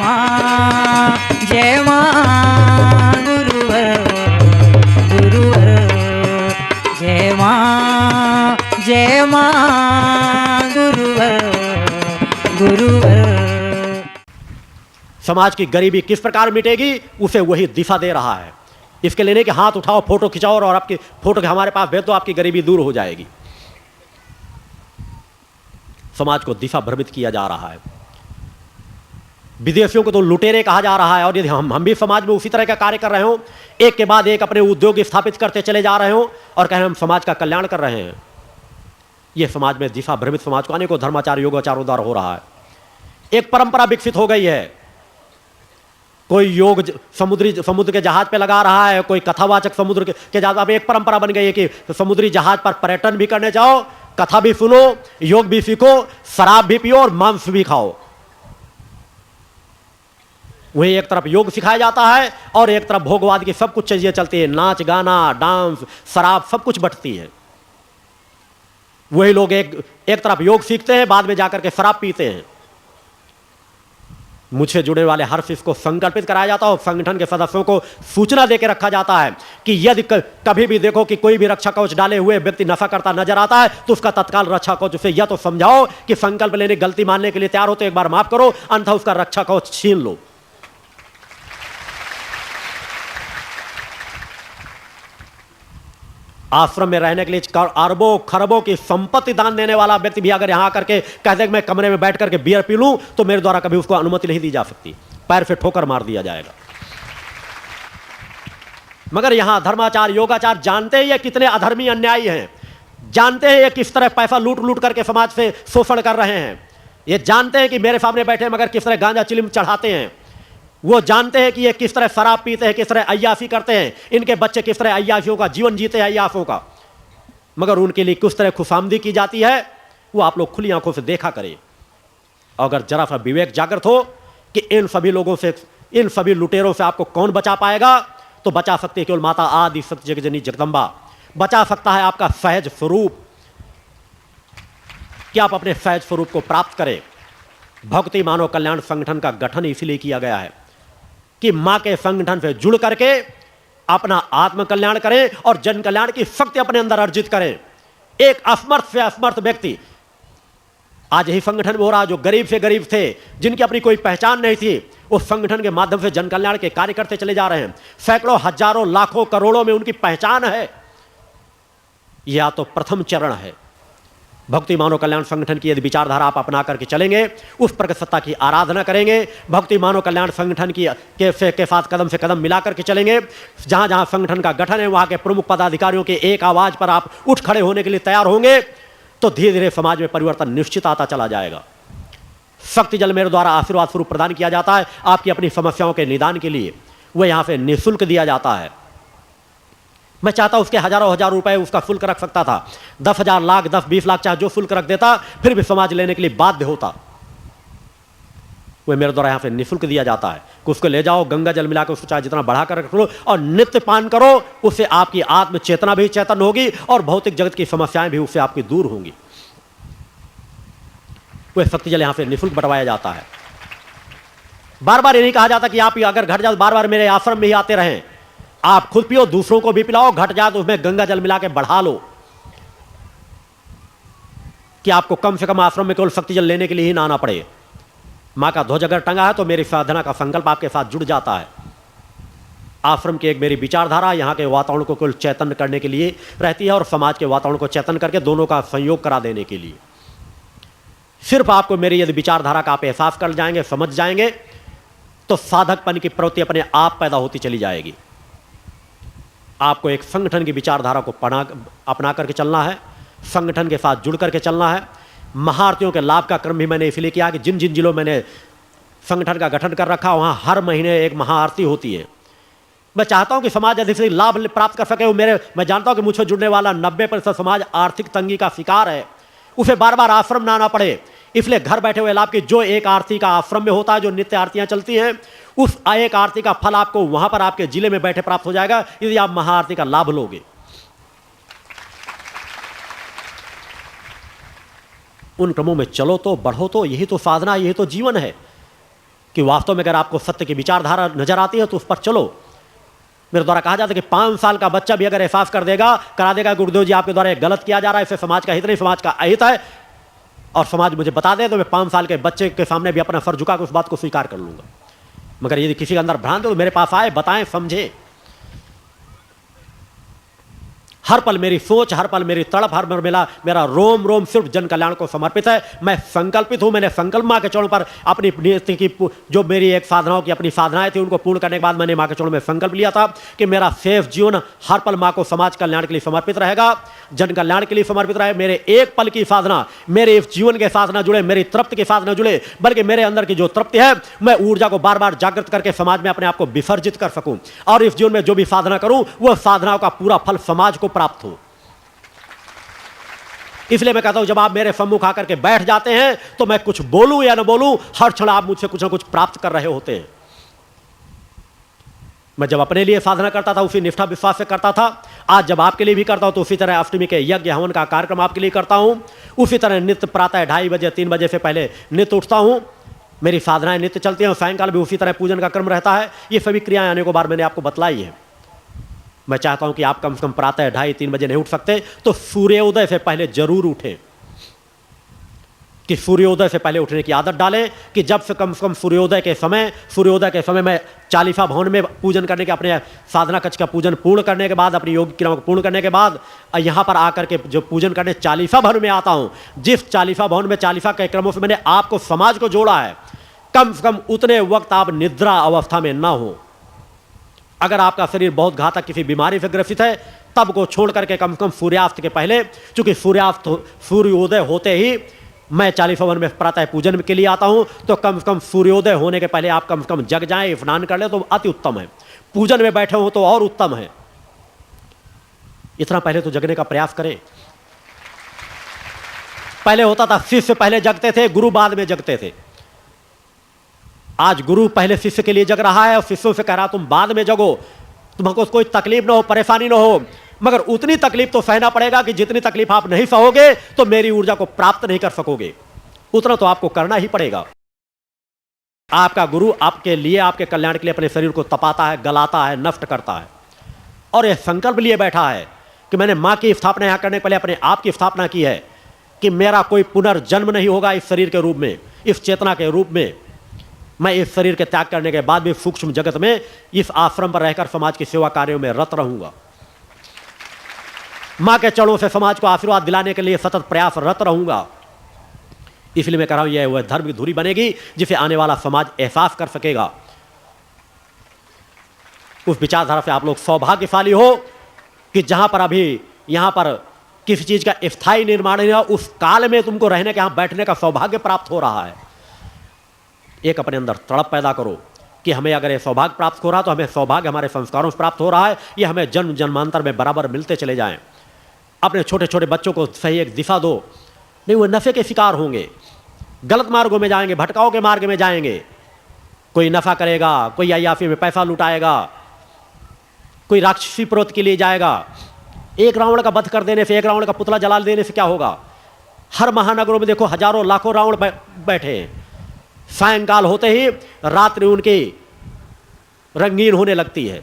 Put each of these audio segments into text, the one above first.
माँ जय माँ गुरुवर गुरुवर जय माँ गुरुवर गुरुवर। समाज की गरीबी किस प्रकार मिटेगी उसे वही दिशा दे रहा है। इसके लेने के हाथ उठाओ, फोटो खिंचाओ और आपकी फोटो के हमारे पास भेज दो, आपकी गरीबी दूर हो जाएगी। समाज को दिशा भ्रमित किया जा रहा है। विदेशियों को तो लुटेरे कहा जा रहा है, और यदि हम भी समाज में उसी तरह का कार्य कर रहे हो, एक के बाद एक अपने उद्योग स्थापित करते चले जा रहे हो और कहें हम समाज का कल्याण कर रहे हैं, यह समाज में दिशा भ्रमित समाज को अनेकों धर्माचार योगाचारों द्वारा हो रहा है। एक परंपरा विकसित हो गई है, कोई योग समुद्र के जहाज पे लगा रहा है, कोई कथावाचक समुद्र के जहाज। अब एक परंपरा बन गई है कि समुद्री जहाज पर पर्यटन भी करने जाओ, कथा भी सुनो, योग भी सीखो, शराब भी पियो और मांस भी खाओ। वही एक तरफ योग सिखाया जाता है और एक तरफ भोगवाद की सब कुछ चीजें चलती है, नाच गाना डांस शराब सब कुछ बटती है। वही लोग एक तरफ योग सीखते हैं, बाद में जाकर के शराब पीते हैं। मुझसे जुड़े वाले हर शिष्य को संकल्पित कराया जाता है और संगठन के सदस्यों को सूचना देकर रखा जाता है कि यदि कभी भी देखो कि कोई भी रक्षा कवच डाले हुए व्यक्ति नशा करता नजर आता है तो उसका तत्काल रक्षा कवच उसे या तो समझाओ कि संकल्प लेने गलती मानने के लिए तैयार हो तो एक बार माफ करो, अन्यथा उसका रक्षा कवच छीन लो। आश्रम में रहने के लिए अरबों खरबों की संपत्ति दान देने वाला व्यक्ति भी अगर यहां आकर के कह दे मैं कमरे में बैठ करके बियर पी लूं तो मेरे द्वारा कभी उसको अनुमति नहीं दी जा सकती, पैर से ठोकर मार दिया जाएगा। मगर यहां धर्माचार योगाचार जानते हैं ये कितने अधर्मी अन्यायी हैं, जानते हैं ये किस तरह पैसा लूट लूट करके समाज से शोषण कर रहे हैं, ये जानते हैं कि मेरे सामने बैठे मगर किस तरह गांजा चिलिम चढ़ाते हैं, वो जानते हैं कि ये किस तरह शराब पीते हैं, किस तरह अय्याशी करते हैं, इनके बच्चे किस तरह अय्याशियों का जीवन जीते हैं, अय्याशों का। मगर उनके लिए किस तरह खुशामदी की जाती है वो आप लोग खुली आंखों से देखा करें। अगर जरा सा विवेक जागृत हो कि इन सभी लोगों से, इन सभी लुटेरों से आपको कौन बचा पाएगा, तो बचा सकती है केवल माता आदि सत्य जगजननी जगदम्बा। बचा सकता है आपका सहज स्वरूप, कि आप अपने सहज स्वरूप को प्राप्त करें। भक्ति मानव कल्याण संगठन का गठन इसलिए किया गया है कि मां के संगठन से जुड़ करके अपना आत्म कल्याण करें और जन कल्याण की शक्ति अपने अंदर अर्जित करें। एक असमर्थ से असमर्थ व्यक्ति आज ही संगठन में हो रहा, जो गरीब से गरीब थे, जिनकी अपनी कोई पहचान नहीं थी, उस संगठन के माध्यम से जन कल्याण के कार्य करते चले जा रहे हैं। सैकड़ों हजारों लाखों करोड़ों में उनकी पहचान है। यह तो प्रथम चरण है। भक्ति मानव कल्याण संगठन की यदि विचारधारा आप अपना करके चलेंगे, उस प्रगति सत्ता की आराधना करेंगे, भक्ति मानव कल्याण संगठन की के साथ कदम से कदम मिला करके चलेंगे, जहां जहां संगठन का गठन है वहां के प्रमुख पदाधिकारियों के एक आवाज पर आप उठ खड़े होने के लिए तैयार होंगे, तो धीरे धीरे समाज में परिवर्तन निश्चित आता चला जाएगा। शक्ति जल मेरे द्वारा आशीर्वाद स्वरूप प्रदान किया जाता है आपकी अपनी समस्याओं के निदान के लिए, वह यहां से निःशुल्क दिया जाता है। मैं चाहता उसके हजारों हजार रुपए उसका शुल्क रख सकता था, 10,000 लाख 10-20 लाख चाहे जो शुल्क रख देता, फिर भी समाज लेने के लिए बाध्य होता। वह मेरे द्वारा यहां से निःशुल्क दिया जाता है कि उसको ले जाओ, गंगा जल मिलाकर उसको चाहे जितना बढ़ा कर रख लो और नित्य पान करो, उससे आपकी आत्म चेतना भी चेतन होगी और भौतिक जगत की समस्याएं भी उससे आपकी दूर होंगी। वह शक्ति जल यहां से निःशुल्क बंटवाया जाता है। बार बार ये नहीं कहा जाता कि आप अगर घट जाओ बार बार मेरे आश्रम में ही आते रहें, आप खुद पियो, दूसरों को भी पिलाओ, घट जाए तो उसमें गंगा जल मिला के बढ़ा लो, कि आपको कम से कम आश्रम में केवल शक्ति जल लेने के लिए ही ना आना पड़े। मां का ध्वज अगर टंगा है तो मेरी साधना का संकल्प आपके साथ जुड़ जाता है। आश्रम की एक मेरी विचारधारा यहां के वातावरण को केवल चैतन्य करने के लिए रहती है और समाज के वातावरण को चैतन्य करके दोनों का संयोग करा देने के लिए। सिर्फ आपको मेरी यदि विचारधारा का आप एहसास कर जाएंगे, समझ जाएंगे, तो साधकपन की प्रवृत्ति अपने आप पैदा होती चली जाएगी। आपको एक संगठन की विचारधारा को अपना करके चलना है, संगठन के साथ जुड़ करके चलना है। महाआरतियों के लाभ का क्रम भी मैंने इसलिए किया कि जिन जिन जिलों मैंने संगठन का गठन कर रखा वहां हर महीने एक महाआरती होती है। मैं चाहता हूं कि समाज यदि से लाभ प्राप्त कर सके। मैं जानता हूं कि मुझसे जुड़ने वाला 90% समाज आर्थिक तंगी का शिकार है, उसे बार बार आश्रम ना आना पड़े, इसलिए घर बैठे हुए लाभ की जो एक आरती का आश्रम में होता है, जो नित्य आरतियां चलती हैं, उस एक आरती का फल आपको वहां पर आपके जिले में बैठे प्राप्त हो जाएगा यदि आप महाआरती का लाभ लोगे। उन क्रमों में चलो तो, बढ़ो तो, यही तो साधना, यही तो जीवन है। कि वास्तव में अगर आपको सत्य की विचारधारा नजर आती है तो उस पर चलो। मेरे द्वारा कहा जाता है कि 5 साल का बच्चा भी अगर एहसास कर देगा, करा देगा गुरुदेव जी आपके द्वारा गलत किया जा रहा है, इससे समाज का हित नहीं, समाज का अहित है, और समाज मुझे बता दे, तो मैं 5 साल के बच्चे के सामने भी अपना सर झुका के उस बात को स्वीकार कर लूंगा। मगर यदि किसी के अंदर भ्रांत हो तो मेरे पास आए, बताएं, समझे। हर पल मेरी सोच, हर पल मेरी तड़प, हर पल मेरा रोम रोम सिर्फ जन कल्याण को समर्पित है। मैं संकल्पित हूं। मैंने संकल्प मां के चरणों पर अपनी नियति की, जो मेरी एक साधनाओं की अपनी साधनाएं थी, उनको पूर्ण करने के बाद मैंने मां के चरणों में संकल्प लिया था कि मेरा शेष जीवन हर पल मां को समाज कल्याण के लिए समर्पित रहेगा, जन कल्याण के लिए समर्पित रहे। मेरे एक पल की साधना मेरे इस जीवन के साथ न जुड़े, मेरी तृप्ति के साथ न जुड़े, बल्कि मेरे अंदर की जो तृप्ति है, मैं ऊर्जा को बार बार जागृत करके समाज में अपने आप को विसर्जित कर सकूं, और इस जीवन में जो भी साधना करूं वह साधनाओं का पूरा फल समाज को प्राप्त हो। इसलिए मैं कहता हूं, जब आप मेरे सम्मुख आकर के बैठ जाते हैं तो मैं कुछ बोलूं या न बोलूं, हर क्षण आप मुझसे कुछ ना कुछ प्राप्त कर रहे होते हैं। मैं जब अपने लिए साधना करता था उसी निष्ठा विश्वास से करता था। आज जब आपके लिए भी करता हूं तो उसी तरह अष्टमी के यज्ञ हवन का कार्यक्रम आपके लिए करता हूं। उसी तरह नित्य प्रातः 2:30 बजे 3 बजे से पहले नित्य उठता हूं। मेरी साधनाएं नित्य चलती हैं, और सायंकाल भी उसी तरह पूजन का क्रम रहता है। ये सभी क्रियाएं आने को बार मैंने आपको बतलाई है। मैं चाहता हूं कि आप कम से कम प्रातः 2:30-3 बजे नहीं उठ सकते तो सूर्योदय से पहले जरूर उठें, कि सूर्योदय से पहले उठने की आदत डालें, कि जब से कम सूर्योदय के समय मैं चालीसा भवन में पूजन करने के, अपने साधना कक्ष का पूजन पूर्ण करने के बाद, अपनी योग क्रियाओं को पूर्ण करने के बाद यहाँ पर आकर के जो पूजन करने चालीसा भवन में आता हूँ, जिस चालीसा भवन में चालीसा के क्रमों से मैंने आपको समाज को जोड़ा है, कम से कम उतने वक्त आप निद्रा अवस्था में ना हो। अगर आपका शरीर बहुत घातक किसी बीमारी से ग्रसित है, तब को छोड़ करके कम से कम सूर्यास्त के पहले, चूंकि सूर्योदय होते ही मैं चालीसा भवन में प्रातः पूजन के लिए आता हूं, तो कम से कम सूर्योदय होने के पहले आप कम से कम जग जाएं, स्नान कर ले तो अति उत्तम है। पूजन में बैठे हो तो और उत्तम है। इतना पहले तो जगने का प्रयास करें। पहले होता था शिष्य पहले जगते थे, गुरु बाद में जगते थे। आज गुरु पहले शिष्य के लिए जग रहा है और शिष्यों से कह रहा तुम बाद में जगो, तुमको कोई तकलीफ ना हो, परेशानी ना हो, मगर उतनी तकलीफ तो सहना पड़ेगा कि जितनी तकलीफ आप नहीं सहोगे तो मेरी ऊर्जा को प्राप्त नहीं कर सकोगे। उतना तो आपको करना ही पड़ेगा। आपका गुरु आपके लिए, आपके कल्याण के लिए अपने शरीर को तपाता है, गलाता है, नष्ट करता है, और यह संकल्प लिए बैठा है कि मैंने मां की स्थापना यहां करने के पहले अपने आप की स्थापना की है कि मेरा कोई पुनर्जन्म नहीं होगा इस शरीर के रूप में, इस चेतना के रूप में। मैं इस शरीर के त्याग करने के बाद भी सूक्ष्म जगत में इस आश्रम पर रहकर समाज की सेवा कार्यों में रत रहूंगा। मां के चरणों से समाज को आशीर्वाद दिलाने के लिए सतत प्रयासरत रहूंगा। इसलिए मैं कह रहा हूं, यह वह धर्म की धुरी बनेगी जिसे आने वाला समाज एहसास कर सकेगा। उस विचारधारा से आप लोग सौभाग्यशाली हो कि जहां पर अभी यहां पर किसी चीज का स्थायी निर्माण नहीं हुआ, उस काल में तुमको रहने के, यहां बैठने का सौभाग्य प्राप्त हो रहा है। एक अपने अंदर तड़प पैदा करो कि हमें अगर यह सौभाग्य प्राप्त हो रहा है तो हमें सौभाग्य हमारे संस्कारों से प्राप्त हो रहा है, यह हमें जन्म जन्मांतर में बराबर मिलते चले जाएं। अपने छोटे छोटे बच्चों को सही एक दिशा दो, नहीं वो नशे के शिकार होंगे, गलत मार्गों में जाएंगे, भटकाओं के मार्ग में जाएंगे। कोई नफा करेगा, कोई अय्याफी में पैसा लुटाएगा, कोई राक्षसी प्रवृत्ति के लिए जाएगा। एक रावण का वध कर देने से, एक रावण का पुतला जला देने से क्या होगा? हर महानगरों में देखो हजारों लाखों रावण बैठे हैं। सायंकाल होते ही रात्रि उनकी रंगीन होने लगती है।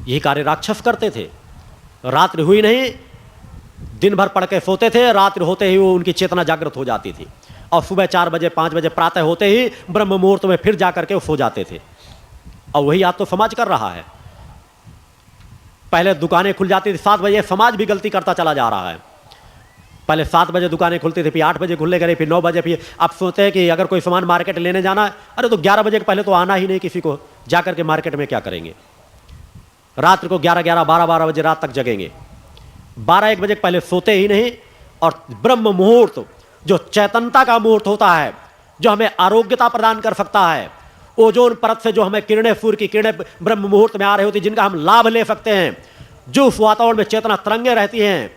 यही कार्य राक्षस करते थे। रात्रि हुई नहीं, दिन भर पढ़ के सोते थे, रात्रि होते ही वो उनकी चेतना जागृत हो जाती थी, और सुबह 4 बजे 5 बजे प्रातः होते ही ब्रह्म मुहूर्त में फिर जाकर के वो सो जाते थे। और वही आज तो समाज कर रहा है। पहले दुकानें खुल जाती थी 7 बजे, समाज भी गलती करता चला जा रहा है। पहले 7 बजे दुकानें खुलती थी, फिर 8 बजे खुलने गए, फिर 9 बजे, फिर आप सोचते हैं कि अगर कोई सामान मार्केट लेने जाना है, अरे तो 11 बजे के पहले तो आना ही नहीं किसी को, जाकर के मार्केट में क्या करेंगे? रात्रि को 11-11, 12-12 बजे रात तक जगेंगे, 12-1 बजे के पहले सोते ही नहीं। और ब्रह्म मुहूर्त जो चैतन्यता का मुहूर्त होता है, जो हमें आरोग्यता प्रदान कर सकता है, ओजोन परत से जो हमें किरणें, सूर्य की किरणें ब्रह्म मुहूर्त में आ रही होती, जिनका हम लाभ ले सकते हैं, जो उस वातावरण में चेतना तरंगें रहती हैं,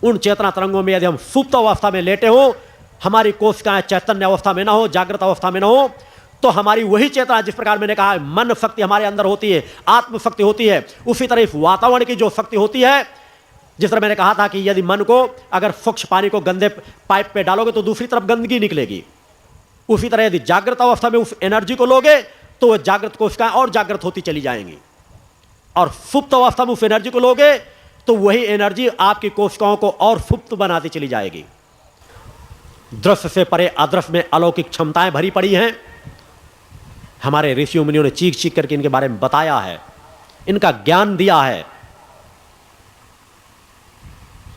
उन चेतना तरंगों में यदि हम सुप्त अवस्था में लेटे हो, हमारी कोशिकाएं चैतन्य अवस्था में ना हो, जागृत अवस्था में ना हो, तो हमारी वही चेतना, जिस प्रकार मैंने कहा मन शक्ति हमारे अंदर होती है, आत्म शक्ति होती है, उसी तरह इस वातावरण की जो शक्ति होती है, जिस तरह मैंने कहा था कि यदि मन को अगर स्वच्छ पानी को गंदे पाइप पे डालोगे तो दूसरी तरफ गंदगी निकलेगी। उसी तरह यदि जागृत अवस्था में उस एनर्जी को लोगे तो वह जागृत कोशिकाएं और जागृत होती चली जाएंगी, और सुप्त अवस्था में उस एनर्जी को लोगे तो वही एनर्जी आपकी कोशिकाओं को और सुप्त बनाती चली जाएगी। दृश्य से परे अदृश्य में अलौकिक क्षमताएं भरी पड़ी हैं। हमारे ऋषियों मुनियों ने चीख चीख करके इनके बारे में बताया है, इनका ज्ञान दिया है।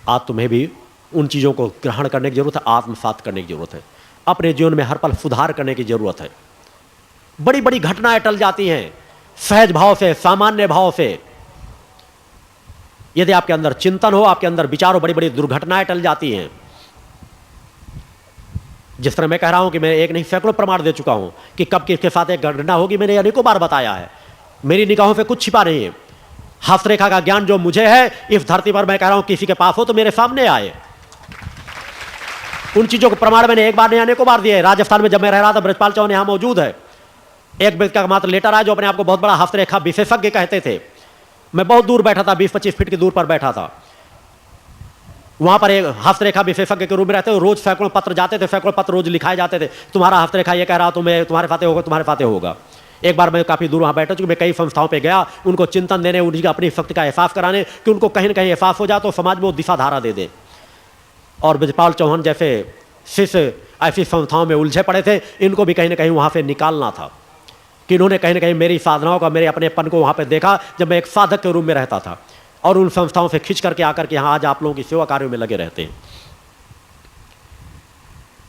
आज तुम्हें भी उन चीजों को ग्रहण करने की जरूरत है, आत्मसात करने की जरूरत है, अपने जीवन में हर पल सुधार करने की जरूरत है। बड़ी बड़ी घटनाएं टल जाती हैं सहज भाव से, सामान्य भाव से। यदि आपके अंदर चिंतन हो, आपके अंदर विचार हो, बड़ी बड़ी दुर्घटनाएं टल जाती हैं। जिस तरह मैं कह रहा हूं कि मैं एक नहीं सैकड़ों प्रमाण दे चुका हूं कि कब किसके साथ एक घटना होगी, मैंने अनेकों बार बताया है। मेरी निगाहों से कुछ छिपा नहीं है। हस्तरेखा का ज्ञान जो मुझे है, इस धरती पर मैं कह रहा हूं किसी के पास हो तो मेरे सामने आए। उन चीजों को प्रमाण मैंने एक बार नहीं अनेकों बार दिए। राजस्थान में जब मैं रह रहा था, ब्रजपाल चौहान यहां मौजूद है। एक व्यक्ति का मात्र लेटर आया जो अपने आप को बहुत बड़ा हस्तरेखा विशेषज्ञ कहते थे। मैं बहुत दूर बैठा था, 20-25 फीट की दूर पर बैठा था। वहां पर एक हस्तरेखा विशेषज्ञ के रूप में रहते हुए रोज सैकड़ों पत्र जाते थे, सैकड़ों पत्र रोज लिखाए जाते थे। तुम्हारा हस्तरेखा ये कह रहा, तुम्हें तुम्हारे फाते होगा, तुम्हारे फाते होगा। एक बार मैं काफी दूर वहां बैठा, चूंकि मैं कई संस्थाओं पे गया, उनको चिंतन देने, उनकी अपनी शक्ति का एहसास कराने कि उनको कहीं ना कहीं एहसास हो जाए तो समाज में वो दिशा धारा दे दे। और ब्रजपाल चौहान जैसे शिष्य ऐसी संस्थाओं में उलझे पड़े थे, इनको भी कहीं ना कहीं वहां से निकालना था। कि इन्होंने कहीं ना कहीं मेरी साधनाओं का, मेरे अपनेपन को वहां पर देखा जब मैं एक साधक के रूप में रहता था, और उन संस्थाओं से खिंच करके आकर के यहाँ आज आप लोगों की सेवा कार्यों में लगे रहते हैं।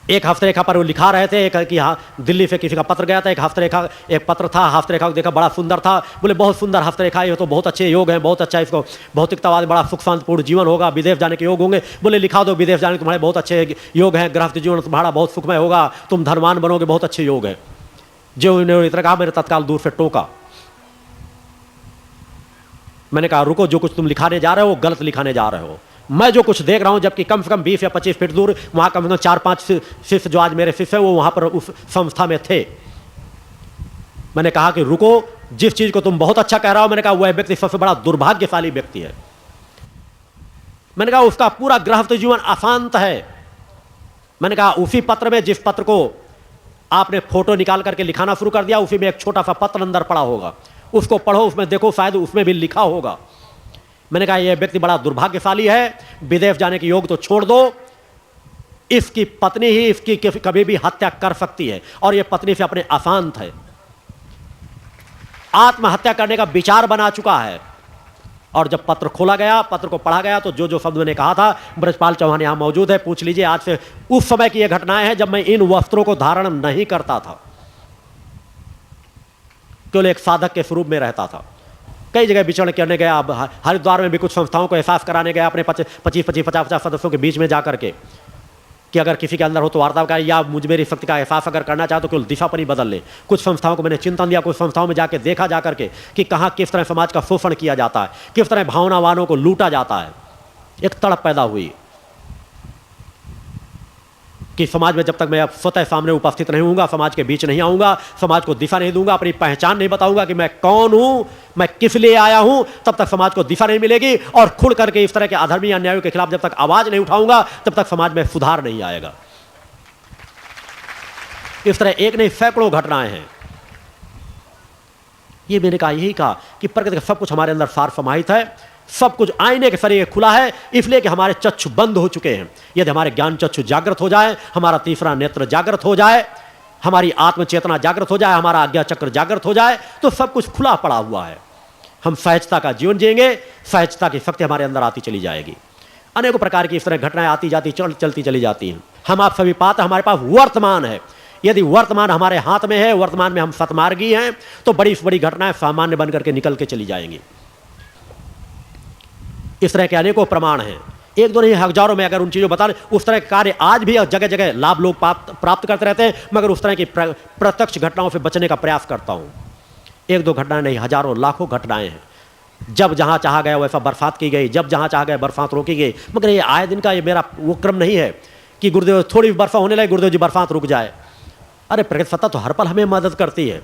एक हस्तरेखा पर वो लिखा रहे थे कि हाँ, दिल्ली से किसी का पत्र गया था, एक पत्र था, हस्तरेखा को देखा, बड़ा सुंदर था। बोले बहुत सुंदर हस्तरेखा, ये तो बहुत अच्छे योग हैं, बहुत अच्छा, इसको भौतिकतावाद, बड़ा सुख शांतिपूर्ण जीवन होगा, विदेश जाने के योग होंगे। बोले लिखा दो, विदेश जाने के तुम्हारे बहुत अच्छे योग हैं, गृहस्थ जीवन तुम्हारा बहुत सुखमय होगा, तुम धनवान बनोगे, बहुत अच्छे योग है। जो उन्होंने इतना कहा, मैंने तत्काल दूर से टोका। मैंने कहा रुको, जो कुछ तुम लिखाने जा रहे हो गलत लिखाने जा रहे हो। मैं जो कुछ देख रहा हूं, जबकि कम से कम 20 या 25 फीट दूर वहां कम से कम 4-5 शिष्य जो आज मेरे शिष्य है वो वहां पर उस संस्था में थे। मैंने कहा कि रुको, जिस चीज को तुम बहुत अच्छा कह रहा हो, मैंने कहा वह व्यक्ति सबसे बड़ा दुर्भाग्यशाली व्यक्ति है। मैंने कहा उसका पूरा गृहस्थ जीवन अशांत है। मैंने कहा उसी पत्र में, जिस पत्र को आपने फोटो निकाल करके लिखाना शुरू कर दिया, उसी में एक छोटा सा पत्र अंदर पड़ा होगा, उसको पढ़ो, उसमें देखो, शायद उसमें भी लिखा होगा। मैंने कहा यह व्यक्ति बड़ा दुर्भाग्यशाली है, विदेश जाने के योग तो छोड़ दो, इसकी पत्नी ही इसकी कभी भी हत्या कर सकती है, और यह पत्नी से अपने अशांत है, आत्महत्या करने का विचार बना चुका है। और जब पत्र खोला गया, पत्र को पढ़ा गया, तो जो जो शब्द मैंने कहा था, ब्रजपाल चौहान यहां मौजूद है, पूछ लीजिए। आज से उस समय की यह घटनाएं हैं जब मैं इन वस्त्रों को धारण नहीं करता था, केवल एक साधक के स्वरूप में रहता था। कई जगह विचरण करने गया, अब हरिद्वार में भी कुछ संस्थाओं को एहसास कराने गया, अपने 25-50 सदस्यों के बीच में जाकर के, कि अगर किसी के अंदर हो तो वार्ता का, या मुझ मेरी शक्ति का एहसास अगर करना चाहे तो केवल दिशा पर ही बदल ले। कुछ संस्थाओं को मैंने चिंतन दिया, कुछ संस्थाओं में जाकर देखा जाकर के कि कहाँ किस तरह समाज का शोषण किया जाता है, किस तरह भावनावानों को लूटा जाता है। एक तड़प पैदा हुई कि समाज में जब तक मैं स्वतः सामने उपस्थित नहीं होऊंगा, समाज के बीच नहीं आऊंगा, समाज को दिशा नहीं दूंगा, अपनी पहचान नहीं बताऊंगा कि मैं कौन हूं, मैं किस लिए आया हूं, तब तक समाज को दिशा नहीं मिलेगी। और खुल करके इस तरह के अधर्मी अन्यायों के खिलाफ जब तक आवाज नहीं उठाऊंगा, तब तक समाज में सुधार नहीं आएगा। इस तरह एक नहीं सैकड़ों घटनाएं हैं। ये मैंने कहा, यही कहा कि प्रकृति का सब कुछ हमारे अंदर सार समाहित है, सब कुछ आईने के सरिये खुला है, इसलिए कि हमारे चक्षु बंद हो चुके हैं। यदि हमारे ज्ञान चक्षु जागृत हो जाए, हमारा तीसरा नेत्र जागृत हो जाए, हमारी आत्मचेतना जागृत हो जाए, हमारा आज्ञा चक्र जागृत हो जाए, तो सब कुछ खुला पड़ा हुआ है। हम सहजता का जीवन जिएंगे, सहजता की शक्ति हमारे अंदर आती चली जाएगी। अनेकों प्रकार की इस तरह घटनाएं आती जाती चलती चली जाती हैं। हम आप सभी पाते, हमारे पास वर्तमान है। यदि वर्तमान हमारे हाथ में है, वर्तमान में हम सतमार्गी हैं, तो बड़ी से बड़ी घटनाएं सामान्य बन करके निकल के चली जाएंगी। इस तरह के अनेकों प्रमाण हैं, एक दो नहीं हजारों में अगर उन चीज़ों बता, उस तरह के कार्य आज भी जगह जगह लाभ लोग प्राप्त करते रहते हैं, मगर उस तरह की प्रत्यक्ष घटनाओं से बचने का प्रयास करता हूं। एक दो घटनाएं नहीं, हजारों लाखों घटनाएं हैं। जब जहां चाहा गया वैसा बरसात की गई, जब जहां चाहा गया बरसात रोकी गई। मगर ये आए दिन का ये मेरा वो क्रम नहीं है कि गुरुदेव थोड़ी बरसा होने लगे, गुरुदेव जी बरसात रुक जाए। अरे प्रकृति सत्ता तो हर पल हमें मदद करती है।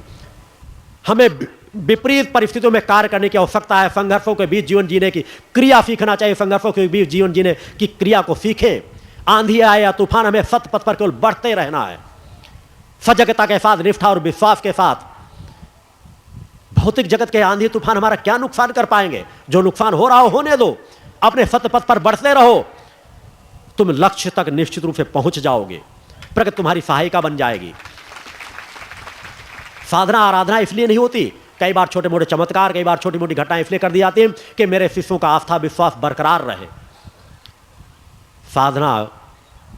हमें विपरीत परिस्थितियों में कार्य करने की आवश्यकता है। संघर्षों के बीच जीवन जीने की क्रिया सीखना चाहिए, संघर्षों के बीच जीवन जीने की क्रिया को सीखें। आंधी आए या तूफान, हमें सत्य पथ पर केवल बढ़ते रहना है। सजगता के साथ, निष्ठा और विश्वास के साथ। भौतिक जगत के आंधी तूफान हमारा क्या नुकसान कर पाएंगे? जो नुकसान हो रहा हो होने दो, अपने सत्य पथ पर बढ़ते रहो, तुम लक्ष्य तक निश्चित रूप से पहुंच जाओगे। प्रकृति तुम्हारी सहायिका बन जाएगी। साधना आराधना इसलिए नहीं होती, कई बार छोटे मोटे चमत्कार, कई बार छोटी मोटी घटनाएं इसलिए कर दी जाती हैं कि मेरे शिष्यों का आस्था विश्वास बरकरार रहे। साधना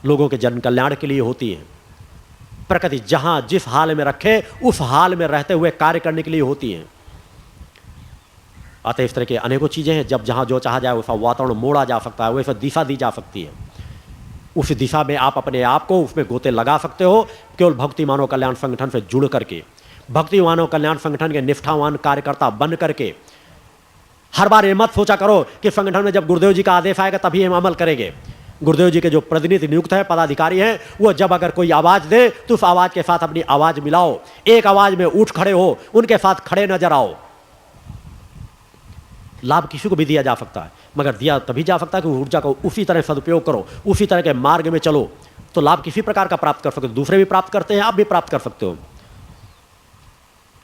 लोगों के जन कल्याण के लिए होती है। प्रकृति जहां जिस हाल में रखे उस हाल में रहते हुए कार्य करने के लिए होती है। अतः इस तरह की अनेकों चीजें हैं, जब जहां जो चाहा जाए वैसा वातावरण मोड़ा जा सकता है, वैसा दिशा दी जा सकती है। उस दिशा में आप अपने आप को उसमें गोते लगा सकते हो, केवल भक्ति मानव कल्याण संगठन से जुड़ करके, भक्ति मानव कल्याण संगठन के निष्ठावान कार्यकर्ता बन करके। हर बार ये मत सोचा करो कि संगठन में जब गुरुदेव जी का आदेश आएगा तभी हम अमल करेंगे। गुरुदेव जी के जो प्रतिनिधि नियुक्त है, पदाधिकारी हैं, वो जब अगर कोई आवाज दे तो उस आवाज के साथ अपनी आवाज मिलाओ, एक आवाज में उठ खड़े हो, उनके साथ खड़े नजर आओ। लाभ किसी को भी दिया जा सकता है, मगर दिया तभी जा सकता है कि ऊर्जा को उसी तरह सदुपयोग करो, उसी तरह के मार्ग में चलो, तो लाभ किसी प्रकार का प्राप्त कर सकते हो। दूसरे भी प्राप्त करते हैं, आप भी प्राप्त कर सकते हो।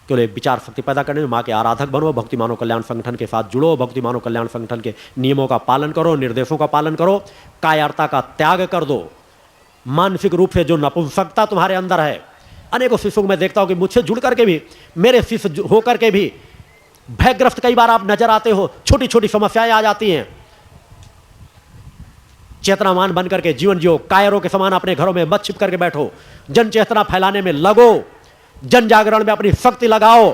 केवल एक विचार शक्ति पैदा करने में माँ के आराधक बनो, भक्ति मानव कल्याण संगठन के साथ जुड़ो, भक्ति मानव कल्याण संगठन के नियमों का पालन करो, निर्देशों का पालन करो, कायरता का त्याग कर दो। मानसिक रूप से जो नपुंसकता तुम्हारे अंदर है, अनेकों शिष्यों को मैं देखता हूं कि मुझसे जुड़ करके भी, मेरे शिष्य होकर के भी भयग्रस्त कई बार आप नजर आते हो। छोटी छोटी समस्याएं आ जाती हैं। चेतनावान बन करके जीवन जियो, कायरों के समान अपने घरों में मत छिप करके बैठो, जन चेतना फैलाने में लगो, जन जागरण में अपनी शक्ति लगाओ।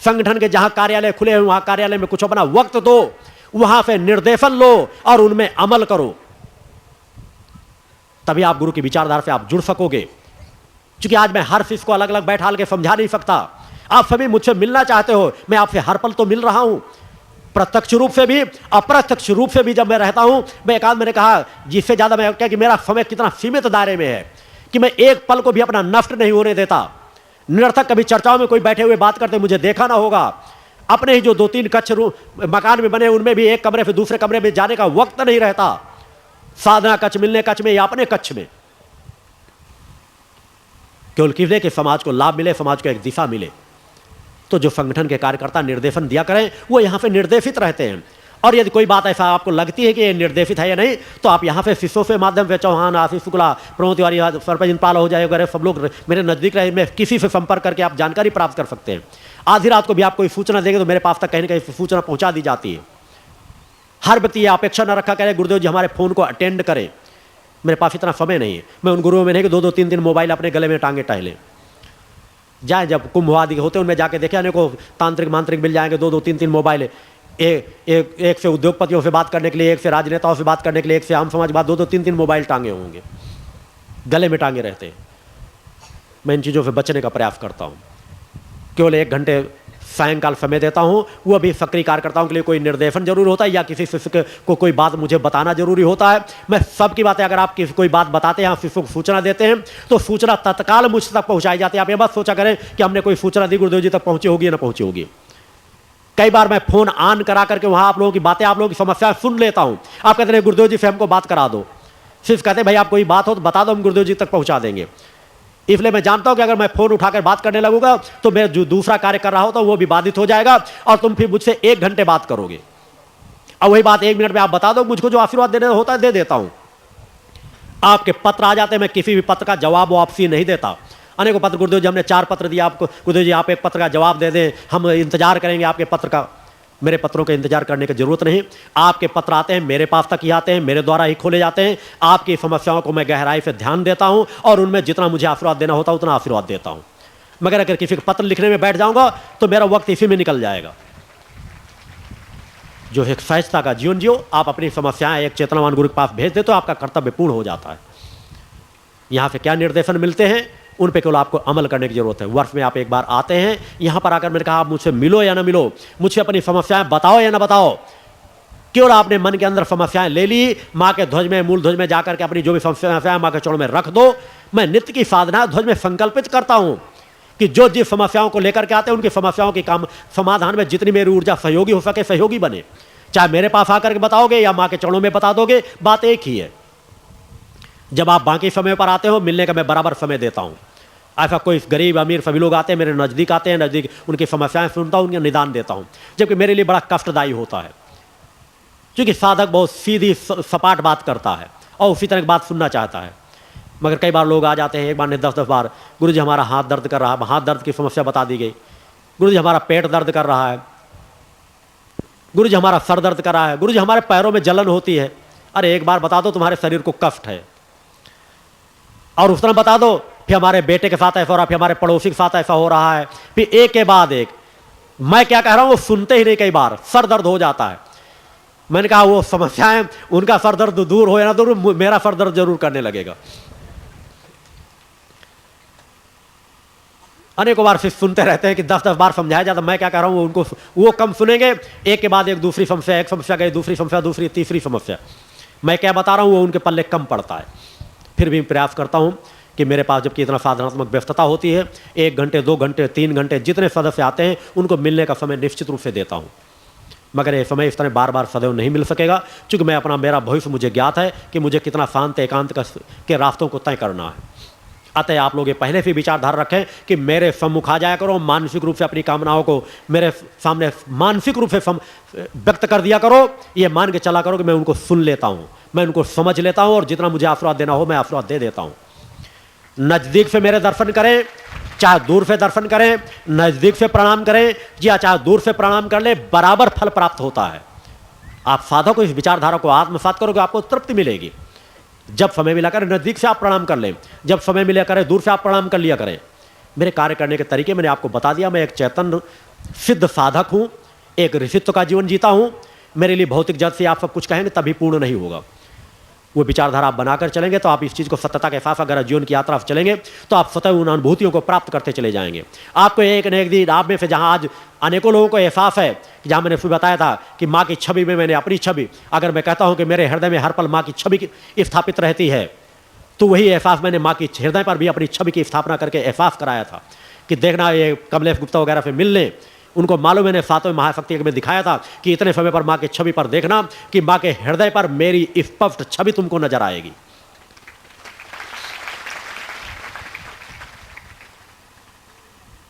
संगठन के जहां कार्यालय खुले हैं वहां कार्यालय में कुछ अपना वक्त दो, वहां से निर्देशन लो और उनमें अमल करो, तभी आप गुरु की विचारधारा से आप जुड़ सकोगे। क्योंकि आज मैं हर चीज को अलग अलग बैठाल के समझा नहीं सकता। आप सभी मुझसे मिलना चाहते हो, मैं आपसे हर पल तो मिल रहा हूं, प्रत्यक्ष रूप से भी अप्रत्यक्ष रूप से भी। जब मैं रहता हूं, मैं एक आध मैंने कहा जिससे ज्यादा मैं क्या कि मेरा समय कितना सीमित दायरे में है कि मैं एक पल को भी अपना नष्ट नहीं होने देता। निरर्थक कभी चर्चाओं में कोई बैठे हुए बात करते मुझे देखा ना होगा। अपने ही जो 2-3 कक्ष मकान में बने, उनमें भी एक कमरे से दूसरे कमरे में जाने का वक्त नहीं रहता। साधना कक्ष, मिलने कक्ष में या अपने कक्ष में, केवल किसी के समाज को लाभ मिले, समाज को एक दिशा मिले। तो जो संगठन के कार्यकर्ता निर्देशन दिया करें वो यहां पे निर्देशित रहते हैं। और यदि कोई बात ऐसा आपको लगती है कि ये निर्देशित है या नहीं, तो आप यहाँ पे शिष्यों से माध्यम से, चौहान, आशीष शुक्ला, प्रमोद तिवारी, सरपंच पाल हो जाए वगैरह, सब लोग मेरे नजदीक रहे, में किसी से संपर्क करके आप जानकारी प्राप्त कर सकते हैं। आधी रात को भी आप कोई सूचना देंगे तो मेरे पास तक कहीं ना कहीं सूचना पहुंचा दी जाती है। हर व्यक्ति ये अपेक्षा न रखा करे गुरुदेव जी हमारे फोन को अटेंड करें। मेरे पास इतना समय नहीं है। मैं उन गुरुओं में नहीं कि 2-3 मोबाइल अपने गले में टांगे टहले जाए। जब कुंभ आदि होते हैं उनमें जाके देखे अनेकों तांत्रिक मांत्रिक मिल जाएंगे, 2-3 मोबाइल, एक से उद्योगपतियों से बात करने के लिए, एक से राजनेताओं से बात करने के लिए, एक से आम समाज बात, 2-3 मोबाइल टांगे होंगे, गले में टांगे रहते हैं। मैं इन चीज़ों से बचने का प्रयास करता हूँ। केवल 1 घंटे सायंकाल समय देता हूँ, वो भी सक्रिय कार्यकर्ताओं के लिए कोई निर्देशन जरूरी होता है या किसी शिष्य को कोई बात मुझे बताना जरूरी होता है। मैं सबकी बातें, अगर आप किसी कोई बात बताते हैं, शिष्यों को सूचना देते हैं, तो सूचना तत्काल मुझ तक पहुँचाई जाती है। आप ये बात सोचा करें कि हमने कोई सूचना दी, गुरुदेव जी तक पहुँची होगी या ना पहुँची होगी। कई बार मैं फोन ऑन करा करके वहाँ आप लोगों की बातें, आप लोगों की समस्याएं सुन लेता हूँ। आप कहते हैं गुरुदेव जी से हमको बात करा दो, सिर्फ कहते हैं भाई आप कोई बात हो तो बता दो, हम गुरुदेव जी तक पहुँचा देंगे। इसलिए मैं जानता हूं कि अगर मैं फोन उठाकर बात करने लगूंगा तो मैं जो दूसरा कार्य कर रहा होता हूं वो भी बाधित हो जाएगा और तुम फिर मुझसे 1 घंटे बात करोगे। और वही बात 1 मिनट में आप बता दो, मुझको जो आशीर्वाद देने होता है दे देता हूं। आपके पत्र आ जाते हैं, मैं किसी भी पत्र का जवाब वापसी नहीं देता। अनेकों पत्र, गुरुदेव जी हमने 4 पत्र दिया आपको, गुरुदेव जी आप 1 पत्र का जवाब दे दें, हम इंतजार करेंगे आपके पत्र का। मेरे पत्रों का इंतजार करने की जरूरत नहीं। आपके पत्र आते हैं, मेरे पास तक ही आते हैं, मेरे द्वारा ही खोले जाते हैं। आपकी समस्याओं को मैं गहराई से ध्यान देता हूं और उनमें जितना मुझे आशीर्वाद देना होता है उतना आशीर्वाद देता हूं। मगर अगर किसी को पत्र लिखने में बैठ जाऊंगा तो मेरा वक्त इसी में निकल जाएगा। जो एक सहजता का जीवन जियो, आप अपनी समस्याएं एक चेतनावान गुरु के पास भेज दे तो आपका कर्तव्य पूर्ण हो जाता है। यहां से क्या निर्देशन मिलते हैं उन पे केवल आपको अमल करने की जरूरत है। वर्ष में आप 1 बार आते हैं, यहां पर आकर मैंने कहा आप मुझसे मिलो या ना मिलो, मुझसे अपनी समस्याएं बताओ या ना बताओ। केवल आपने मन के अंदर समस्याएं ले ली, माँ के ध्वज में, मूल ध्वज में जाकर के अपनी जो भी समस्याएं माँ के चरणों में रख दो। मैं नित्य की साधना ध्वज में संकल्पित करता हूं कि जो जिस समस्याओं को लेकर के आते हैं उनकी समस्याओं के काम समाधान में जितनी मेरी ऊर्जा सहयोगी हो सके सहयोगी बने। चाहे मेरे पास आकर के बताओगे या माँ के चरणों में बता दोगे, बात एक ही है। जब आप बाकी समय पर आते हो, मिलने का मैं बराबर समय देता हूं। ऐसा कोई गरीब अमीर सभी लोग आते हैं, मेरे नज़दीक आते हैं, नज़दीक उनकी समस्याएं सुनता हूँ, उनके निदान देता हूँ, जबकि मेरे लिए बड़ा कष्टदायी होता है, क्योंकि साधक बहुत सीधी सपाट बात करता है और उसी तरह की बात सुनना चाहता है। मगर कई बार लोग आ जाते हैं, एक बार नहीं 10-10 बार, गुरुजी हमारा हाथ दर्द कर रहा है, हाथ दर्द की समस्या बता दी गई, गुरुजी हमारा पेट दर्द कर रहा है, गुरुजी हमारा सर दर्द कर रहा है, गुरुजी हमारे पैरों में जलन होती है। अरे एक बार बता दो तुम्हारे शरीर को कष्ट है, और उस तरह बता दो फिर हमारे बेटे के साथ ऐसा हो रहा है, फिर हमारे पड़ोसी के साथ ऐसा हो रहा है, फिर एक के बाद एक। मैं क्या कह रहा हूं वो सुनते ही नहीं, कई बार सर दर्द हो जाता है। मैंने कहा वो समस्याएं, उनका सर दर्द दूर हो या ना दूर, मेरा सर दर्द जरूर करने लगेगा। अनेकों बार फिर सुनते रहते हैं कि 10-10 बार समझाया जाता। मैं क्या कह रहा हूं उनको, वो कम सुनेंगे, एक के बाद एक दूसरी समस्या, एक समस्या गई, दूसरी समस्या, दूसरी, तीसरी समस्या। मैं क्या बता रहा हूं वो उनके पल्ले कम पड़ता है। फिर भी प्रयास करता हूं कि मेरे पास जबकि इतना साधनात्मक व्यस्तता होती है, 1 घंटे 2 घंटे 3 घंटे जितने सदस्य आते हैं उनको मिलने का समय निश्चित रूप से देता हूं। मगर ये समय इस तरह बार बार सदैव नहीं मिल सकेगा, क्योंकि मैं अपना, मेरा भविष्य मुझे ज्ञात है कि मुझे कितना शांत एकांत के रास्तों को तय करना है। अतः आप लोग ये पहले से विचारधारा रखें कि मेरे सम्मुख आ जाया करो, मानसिक रूप से अपनी कामनाओं को मेरे सामने मानसिक रूप से व्यक्त कर दिया करो। ये मान के चला करो कि मैं उनको सुन लेता हूँ, मैं उनको समझ लेता हूँ, और जितना मुझे आशीर्वाद देना हो मैं आशीर्वाद दे देता हूँ। नज़दीक से मेरे दर्शन करें, चाहे दूर से दर्शन करें, नज़दीक से प्रणाम करें या चाहे दूर से प्रणाम कर ले, बराबर फल प्राप्त होता है। आप साधक को इस विचारधारा को आत्मसात करोगे, आपको तृप्ति मिलेगी। जब समय मिला करें नज़दीक से आप प्रणाम कर लें, जब समय मिला करें दूर से आप प्रणाम कर लिया करें। मेरे कार्य करने के तरीके मैंने आपको बता दिया। मैं एक चैतन्य सिद्ध साधक हूँ, एक ऋषित्व का जीवन जीता हूँ। मेरे लिए भौतिक जगत से आप सब कुछ कहेंगे तभी पूर्ण नहीं होगा। वो विचारधारा आप बनाकर चलेंगे तो आप इस चीज़ को सत्यता के साथ अगर जीवन की यात्रा चलेंगे तो आप स्वतः उन अनुभूतियों को प्राप्त करते चले जाएंगे। आपको एक न एक दिन आप में से, जहाँ आज अनेकों लोगों को एहसास है, जहाँ मैंने फिर बताया था कि माँ की छवि में मैंने अपनी छवि, अगर मैं कहता हूँ कि मेरे हृदय में हर पल माँ की छवि स्थापित रहती है, तो वही एहसास मैंने माँ की हृदय पर भी अपनी छवि की स्थापना करके एहसास कराया था कि देखना ये कमलेश गुप्ता वगैरह से मिलने, उनको मालूम मैंने 7वें महाशक्ति में दिखाया था कि इतने समय पर माँ की छवि पर देखना कि माँ के हृदय पर मेरी स्पष्ट छवि तुमको नजर आएगी।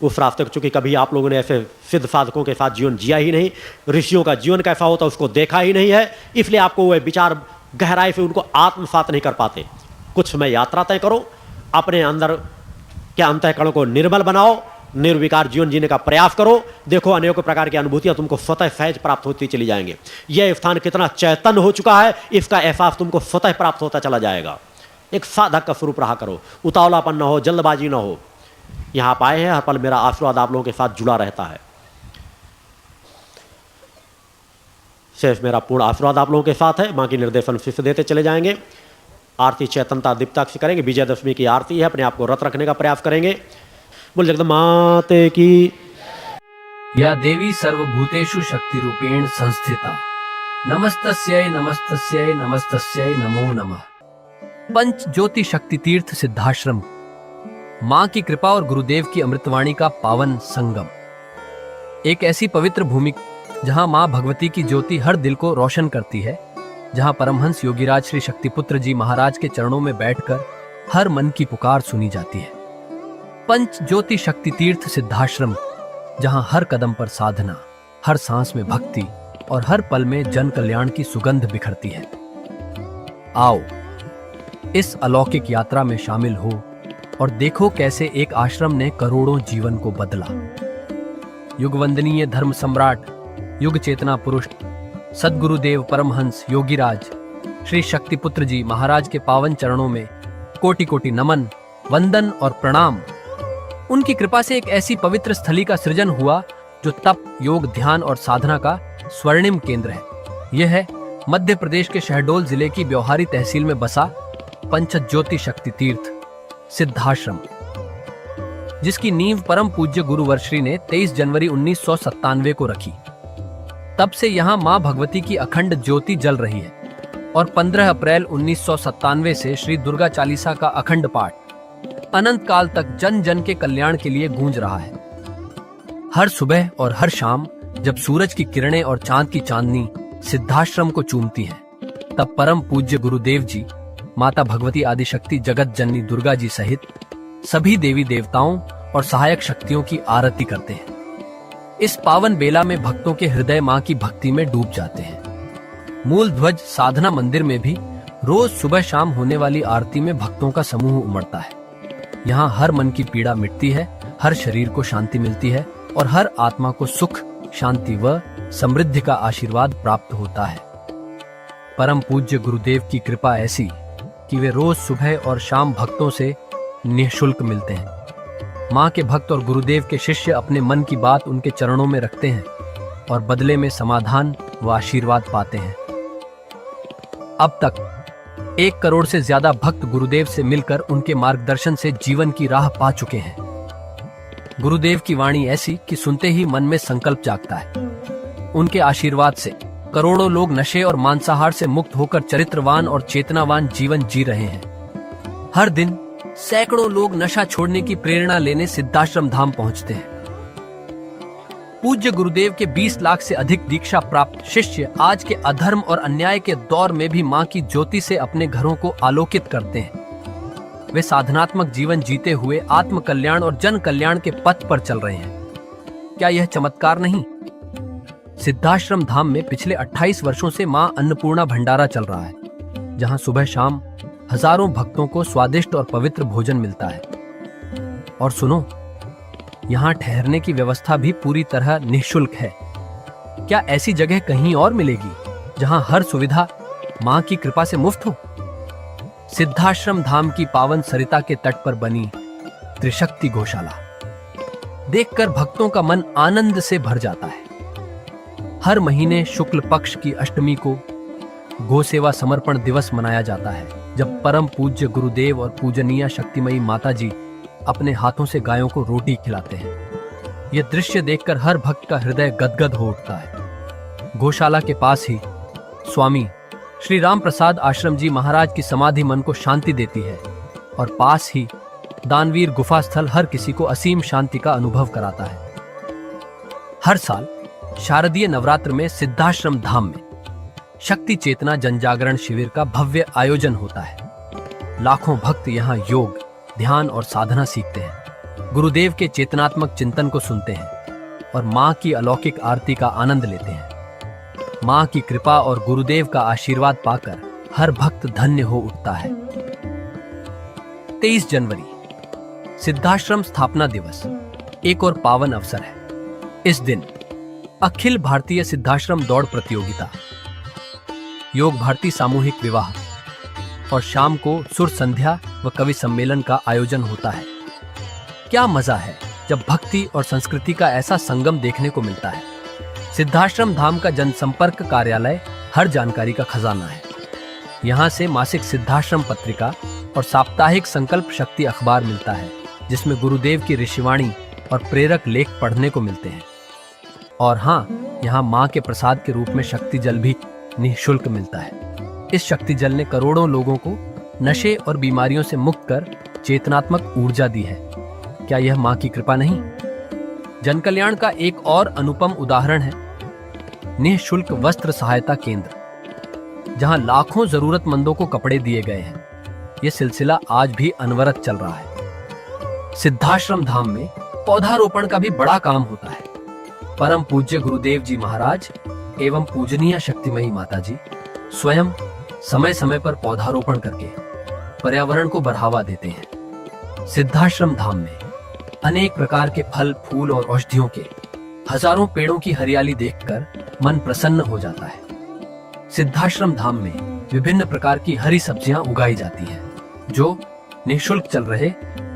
उस रास्ते को चूंकि कभी आप लोगों ने ऐसे सिद्ध साधकों के साथ जीवन जिया ही नहीं, ऋषियों का जीवन कैसा होता उसको देखा ही नहीं है, इसलिए आपको वह विचार गहराई से उनको आत्मसात नहीं कर पाते। कुछ समय यात्रा तय करो, अपने अंदर के अंतःकरण को निर्मल बनाओ, निर्विकार जीवन जीने का प्रयास करो। देखो अनेकों प्रकार की अनुभूतियां तुमको स्वतः सहज प्राप्त होती चली जाएंगे। यह स्थान कितना चैतन्य हो चुका है इसका एहसास तुमको स्वतः प्राप्त होता चला जाएगा। एक साधक का स्वरूप रहा करो, उतावलापन न हो, जल्दबाजी न हो। यहां आप आए हैं, हर पल मेरा आशीर्वाद आप लोगों के साथ जुड़ा रहता है। सिर्फ मेरा पूर्ण आशीर्वाद आप लोगों के साथ है। बाकी निर्देशन फिर से देते चले जाएंगे। आरती चैतनता दीप्ता से करेंगे। विजयदशमी की आरती है, अपने आप को रत रखने का प्रयास करेंगे। बोल जगदमाते की। या देवी सर्वभूतेषु शक्ति रूपेण संस्थिता, नमस्तस्यै नमस्तस्यै नमस्तस्यै नमो नमः। पंच ज्योति शक्ति तीर्थ सिद्धाश्रम, मां की कृपा और गुरुदेव की अमृतवाणी का पावन संगम। एक ऐसी पवित्र भूमि जहां मां भगवती की ज्योति हर दिल को रोशन करती है, जहां परमहंस योगीराज श्री शक्तिपुत्र जी महाराज के चरणों में बैठकर हर मन की पुकार सुनी जाती है। पंच ज्योति शक्ति तीर्थ सिद्धाश्रम, जहां हर कदम पर साधना, हर सांस में भक्ति और हर पल में जन कल्याण की सुगंध बिखरती है। आओ इस अलौकिक यात्रा में शामिल हो और देखो कैसे एक आश्रम ने करोड़ों जीवन को बदला। युगवंदनीय धर्म सम्राट, युग चेतना पुरुष सद्गुरुदेव परमहंस योगीराज श्री शक्तिपुत्र जी महाराज के पावन चरणों में कोटि कोटि नमन, वंदन और प्रणाम। उनकी कृपा से एक ऐसी पवित्र स्थली का सृजन हुआ जो तप, योग, ध्यान और साधना का स्वर्णिम केंद्र है। यह है मध्य प्रदेश के शहडोल जिले की ब्योहारी तहसील में बसा पंच ज्योति शक्ति तीर्थ सिद्धाश्रम, जिसकी नींव परम पूज्य गुरुवर्श्री ने 23 जनवरी 1997 को रखी। तब से यहाँ मां भगवती की अखंड ज्योति जल रही है और 15 अप्रैल 1997 से श्री दुर्गा चालीसा का अखंड पाठ अनंत काल तक जन जन के कल्याण के लिए गूंज रहा है। हर सुबह और हर शाम जब सूरज की किरणें और चांद की चांदनी सिद्धाश्रम को चूमती है, तब परम पूज्य गुरुदेव जी, माता भगवती आदिशक्ति जगत जननी दुर्गा जी सहित सभी देवी देवताओं और सहायक शक्तियों की आरती करते हैं। इस पावन बेला में भक्तों के हृदय मां की भक्ति में डूब जाते हैं। मूल ध्वज साधना मंदिर में भी रोज सुबह शाम होने वाली आरती में भक्तों का समूह उमड़ता है। यहाँ हर मन की पीड़ा मिटती है, हर शरीर को शांति मिलती है और हर आत्मा को सुख, शांति व समृद्धि का आशीर्वाद प्राप्त होता है। परम पूज्य गुरुदेव की कृपा ऐसी कि वे रोज सुबह और शाम भक्तों से निःशुल्क मिलते हैं। मां के भक्त और गुरुदेव के शिष्य अपने मन की बात उनके चरणों में रखते हैं और बदले में समाधान व आशीर्वाद पाते हैं। अब तक 1 करोड़ से ज्यादा भक्त गुरुदेव से मिलकर उनके मार्गदर्शन से जीवन की राह पा चुके हैं। गुरुदेव की वाणी ऐसी कि सुनते ही मन में संकल्प जागता है। उनके आशीर्वाद से करोड़ों लोग नशे और मांसाहार से मुक्त होकर चरित्रवान और चेतनावान जीवन जी रहे हैं। हर दिन सैकड़ों लोग नशा छोड़ने की प्रेरणा लेने सिद्धाश्रम धाम पहुंचते हैं। पूज्य गुरुदेव के 20 लाख से अधिक दीक्षा प्राप्त शिष्य आज के अधर्म और अन्याय के दौर में भी मां की ज्योति से अपने घरों को आलोकित करते हैं। वे साधनात्मक जीवन जीते हुए आत्म कल्याण और जन कल्याण के पथ पर चल रहे हैं। क्या यह चमत्कार नहीं? सिद्धाश्रम धाम में पिछले 28 वर्षों से मां अन्नपूर्णा भंडारा चल रहा है, जहां सुबह शाम हजारों भक्तों को स्वादिष्ट और पवित्र भोजन मिलता है। और सुनो, यहाँ ठहरने की व्यवस्था भी पूरी तरह निःशुल्क है। क्या ऐसी जगह कहीं और मिलेगी जहां हर सुविधा मां की कृपा से मुफ्त हो? सिद्धाश्रम धाम की पावन सरिता के तट पर बनी त्रिशक्ति गौशाला देखकर भक्तों का मन आनंद से भर जाता है। हर महीने शुक्ल पक्ष की अष्टमी को गौ सेवा समर्पण दिवस मनाया जाता है, जब परम पूज्य गुरुदेव और पूजनीय शक्तिमयी माता जी अपने हाथों से गायों को रोटी खिलाते हैं। यह दृश्य देखकर हर भक्त का हृदय गदगद हो उठता है। गौशाला के पास ही स्वामी श्री राम प्रसाद आश्रम जी महाराज की समाधि मन को शांति देती है और पास ही दानवीर गुफा स्थल हर किसी को असीम शांति का अनुभव कराता है। हर साल शारदीय नवरात्र में सिद्धाश्रम धाम में शक्ति चेतना जनजागरण शिविर का भव्य आयोजन होता है। लाखों भक्त यहाँ योग, ध्यान और साधना सीखते हैं, गुरुदेव के चेतनात्मक चिंतन को सुनते हैं और मां की अलौकिक आरती का आनंद लेते हैं। मां की कृपा और गुरुदेव का आशीर्वाद पाकर हर भक्त धन्य हो उठता है। 23 जनवरी सिद्धाश्रम स्थापना दिवस एक और पावन अवसर है। इस दिन अखिल भारतीय सिद्धाश्रम दौड़ प्रतियोगिता, योग भारती सामूहिक विवाह और शाम को सुर संध्या व कवि सम्मेलन का आयोजन होता है। क्या मजा है जब भक्ति और संस्कृति का ऐसा संगम देखने को मिलता है। सिद्धाश्रम धाम का जनसंपर्क कार्यालय हर जानकारी का खजाना है। यहाँ से मासिक सिद्धाश्रम पत्रिका और साप्ताहिक संकल्प शक्ति अखबार मिलता है, जिसमें गुरुदेव की ऋषिवाणी और प्रेरक लेख पढ़ने को मिलते हैं। और हाँ, यहाँ माँ के प्रसाद के रूप में शक्ति जल भी निःशुल्क मिलता है। इस शक्ति जल ने करोड़ों लोगों को नशे और बीमारियों से मुक्त कर चेतनात्मक ऊर्जा दी है। क्या यह मां की कृपा नहीं? जन कल्याण का एक और अनुपम उदाहरण है निःशुल्क वस्त्र सहायता केंद्र, जहां लाखों जरूरतमंदों को कपड़े दिए गए हैं। यह सिलसिला आज भी अनवरत चल रहा है। सिद्धाश्रम धाम में पौधारोपण का भी बड़ा काम होता है। परम पूज्य गुरुदेव जी महाराज एवं पूजनीय शक्तिमयी माता जी स्वयं समय समय पर पौधारोपण करके पर्यावरण को बढ़ावा देते हैं। सिद्धाश्रम धाम में अनेक प्रकार के फल, फूल और औषधियों के हजारों पेड़ों की हरियाली देखकर मन प्रसन्न हो जाता है। सिद्धाश्रम धाम में विभिन्न प्रकार की हरी सब्जियां उगाई जाती हैं, जो निःशुल्क चल रहे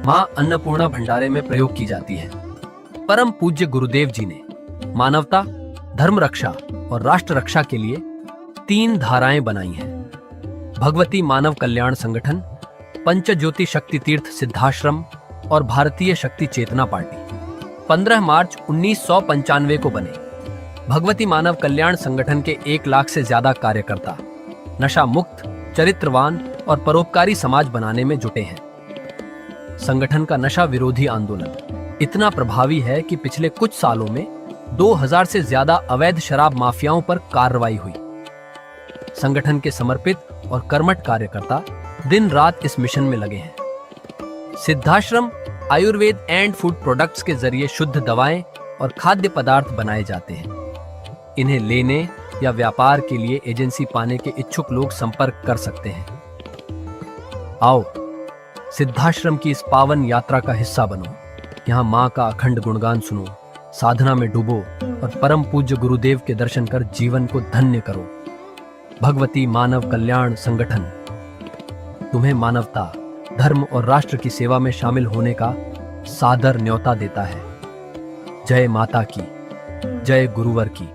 मां अन्नपूर्णा भंडारे में प्रयोग की जाती है। परम पूज्य गुरुदेव जी ने मानवता, धर्म रक्षा और राष्ट्र रक्षा के लिए 3 धाराएं बनाई हैं। भगवती मानव कल्याण संगठन, पंचज्योति शक्ति तीर्थ सिद्धाश्रम और भारतीय शक्ति चेतना पार्टी 15 मार्च 1995 को बने। भगवती मानव कल्याण संगठन के 1 लाख से ज्यादा कार्यकर्ता नशा मुक्त, चरित्रवान और परोपकारी समाज बनाने में जुटे हैं। संगठन का नशा विरोधी आंदोलन इतना प्रभावी है कि पिछले कुछ सालों में 2000 से ज्यादा अवैध शराब माफियाओं पर कार्रवाई हुई। संगठन के समर्पित और कर्मठ कार्यकर्ता दिन रात इस मिशन में लगे हैं। Siddhashram Ayurveda and food products के जरिए शुद्ध दवाएं और खाद्य पदार्थ बनाए जाते हैं। इन्हें लेने या व्यापार के लिए एजेंसी पाने के इच्छुक लोग संपर्क कर सकते हैं। आओ सिद्धाश्रम की इस पावन यात्रा का हिस्सा बनो। यहाँ माँ का अखंड गुणगान सुनो, साधना में डूबो और परम पूज्य गुरुदेव के दर्शन कर जीवन को धन्य करो। भगवती मानव कल्याण संगठन तुम्हें मानवता, धर्म और राष्ट्र की सेवा में शामिल होने का सादर न्योता देता है। जय माता की, जय गुरुवर की।